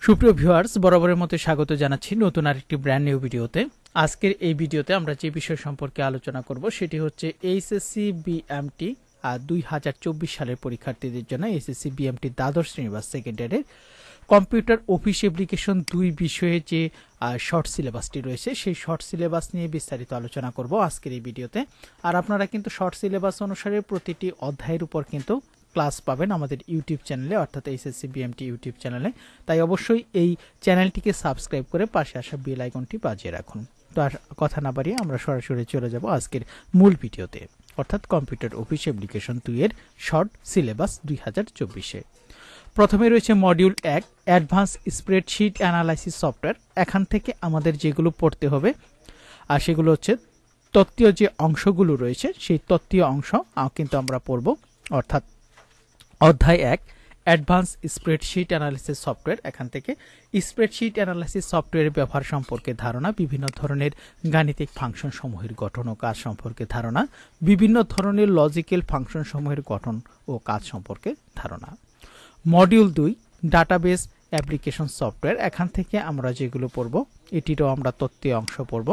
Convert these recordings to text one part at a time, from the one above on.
সুপ্রিয় ভিউয়ার্স, বরাবরের মতো স্বাগত জানাচ্ছি নতুন আরেকটি ব্র্যান্ড নিউ ভিডিওতে। আজকের এই ভিডিওতে আমরা যে বিষয় সম্পর্কে আলোচনা করব সেটি হচ্ছে এইচএসসি বিএমটি 2024 সালের পরীক্ষার্থীদের জন্য এইচএসসি বিএমটি দ্বাদশ শ্রেণী বা সেকেন্ড ইয়ারের কম্পিউটার অফিস অ্যাপ্লিকেশন 2 বিষয়ে যে শর্ট সিলেবাসটি রয়েছে সেই শর্ট সিলেবাস নিয়ে বিস্তারিত আলোচনা করব আজকের এই ভিডিওতে। আর আপনারা কিন্তু শর্ট সিলেবাস অনুসারে প্রতিটি অধ্যায়ের উপর কিন্তু ক্লাস পাবেন আমাদের ইউটিউব চ্যানেলে, অর্থাৎ এইচএসসি বিএমটি ইউটিউব চ্যানেলে। তাই অবশ্যই এই চ্যানেলটিকে সাবস্ক্রাইব করে পাশে আসা বেল আইকনটি বাজিয়ে রাখুন। তো আর কথা না বাড়িয়ে আমরা সরাসরি চলে যাব আজকের মূল ভিডিওতে, অর্থাৎ কম্পিউটার অফিস অ্যাপ্লিকেশন 2 এর শর্ট সিলেবাস 2024-এ। প্রথমে রয়েছে module 1 advance spreadsheet analysis software. এখান থেকে আমাদের যেগুলো পড়তে হবে আর সেগুলো হচ্ছে তত্ত্বীয় যে অংশগুলো রয়েছে সেই তত্ত্বীয় অংশ কিন্তু আমরা পড়ব, অর্থাৎ অধ্যায় 1 অ্যাডভান্স স্প্রেডশিট অ্যানালাইসিস সফটওয়্যার। এখান থেকে স্প্রেডশিট অ্যানালাইসিস সফটওয়্যারের ব্যবহার সম্পর্কে ধারণা, বিভিন্ন ধরনের গাণিতিক ফাংশন সমূহের গঠন ও কাজ সম্পর্কে ধারণা, বিভিন্ন ধরনের লজিক্যাল ফাংশন সমূহের গঠন ও কাজ সম্পর্কে ধারণা। Module 2 database application software. এখান থেকে আমরা যেগুলো পড়ব এটিরও আমরা তত্ত্বীয় অংশ পড়ব।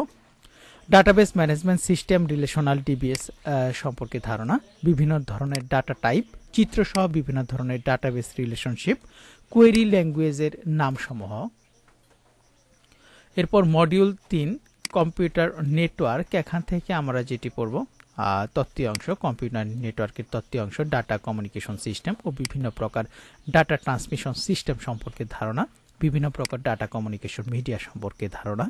Database management system, relational DBS সম্পর্কে ধারণা, বিভিন্ন ধরনের ডাটা টাইপ, চিত্রসহ বিভিন্ন ধরনের ডাটাবেস রিলেশনশিপ, কোয়েরি ল্যাঙ্গুয়েজের নামসমূহ। এরপর মডিউল 3 কম্পিউটার নেটওয়ার্ক। এখান থেকে আমরা যেটি পড়ব তত্ত্বীয় অংশ, কম্পিউটার নেটওয়ার্কের তত্ত্বীয় অংশ, ডাটা কমিউনিকেশন সিস্টেম ও বিভিন্ন প্রকার ডাটা ট্রান্সমিশন সিস্টেম সম্পর্কে ধারণা, বিভিন্ন প্রকার ডাটা কমিউনিকেশন মিডিয়া সম্পর্কে ধারণা,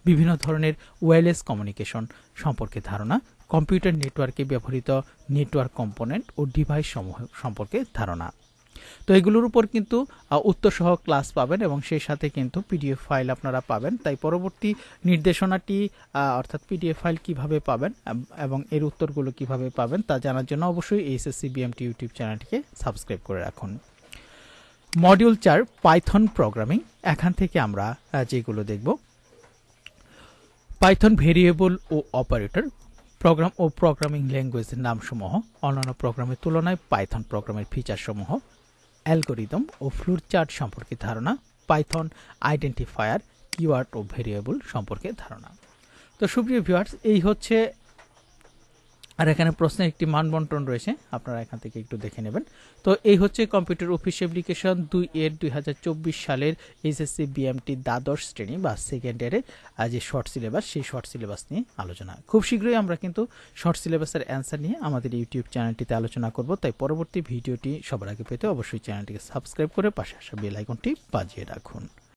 বিভিন্ন ধরনের ওয়্যারলেস কমিউনিকেশন সম্পর্কে ধারণা, কম্পিউটার নেটওয়ার্কে ব্যবহৃত নেটওয়ার্ক কম্পোনেন্ট ও ডিভাইস সমূহ সম্পর্কে ধারণা। তো এগুলোর উপর কিন্তু উত্তরসহ ক্লাস পাবেন এবং সেই সাথে কিন্তু পিডিএফ ফাইল আপনারা পাবেন। তাই পরবর্তী নির্দেশনাটি অর্থাৎ পিডিএফ ফাইল কিভাবে পাবেন এবং এর উত্তরগুলো কিভাবে পাবেন তা জানার জন্য অবশ্যই এইচএসসি বিএমটি ইউটিউব চ্যানেলটিকে সাবস্ক্রাইব করে রাখুন। Module 4 Python programming. এখান থেকে আমরা যেগুলো দেখব পাইথন ভেরিয়েবল ও অপারেটর, প্রোগ্রাম ও প্রোগ্রামিং ল্যাঙ্গুয়েজের নামসমূহ, অন্যান্য প্রোগ্রামের তুলনায় পাইথন প্রোগ্রামের ফিচারসমূহ, অ্যালগোরিদম ও ফ্লোচার্ট সম্পর্কে ধারণা, পাইথন আইডেন্টিফায়ার, কিওয়ার্ড ও ভেরিয়েবল সম্পর্কে ধারণা। তো সুপ্রিয় ভিউয়ার্স, এই হচ্ছে, আর এখানে প্রশ্নের একটি মান বন্টন রয়েছে, আপনারা এখান থেকে একটু দেখে নেবেন। তো এই হচ্ছে কম্পিউটার অফিস অ্যাপ্লিকেশন 2 এর 2024 সালের এইচএসসি বিএমটি দ্বাদশ শ্রেণী বা সেকেন্ড ইয়ারের যে শর্ট সিলেবাস, সেই শর্ট সিলেবাস নিয়ে আলোচনা। খুব শীঘ্রই আমরা কিন্তু শর্ট সিলেবাসের অ্যান্সার নিয়ে আমাদের ইউটিউব চ্যানেলটিতে আলোচনা করব। তাই পরবর্তী ভিডিওটি সবার আগে পেতে অবশ্যই চ্যানেলটিকে সাবস্ক্রাইব করে পাশে আসা বেল আইকনটি বাজিয়ে রাখুন।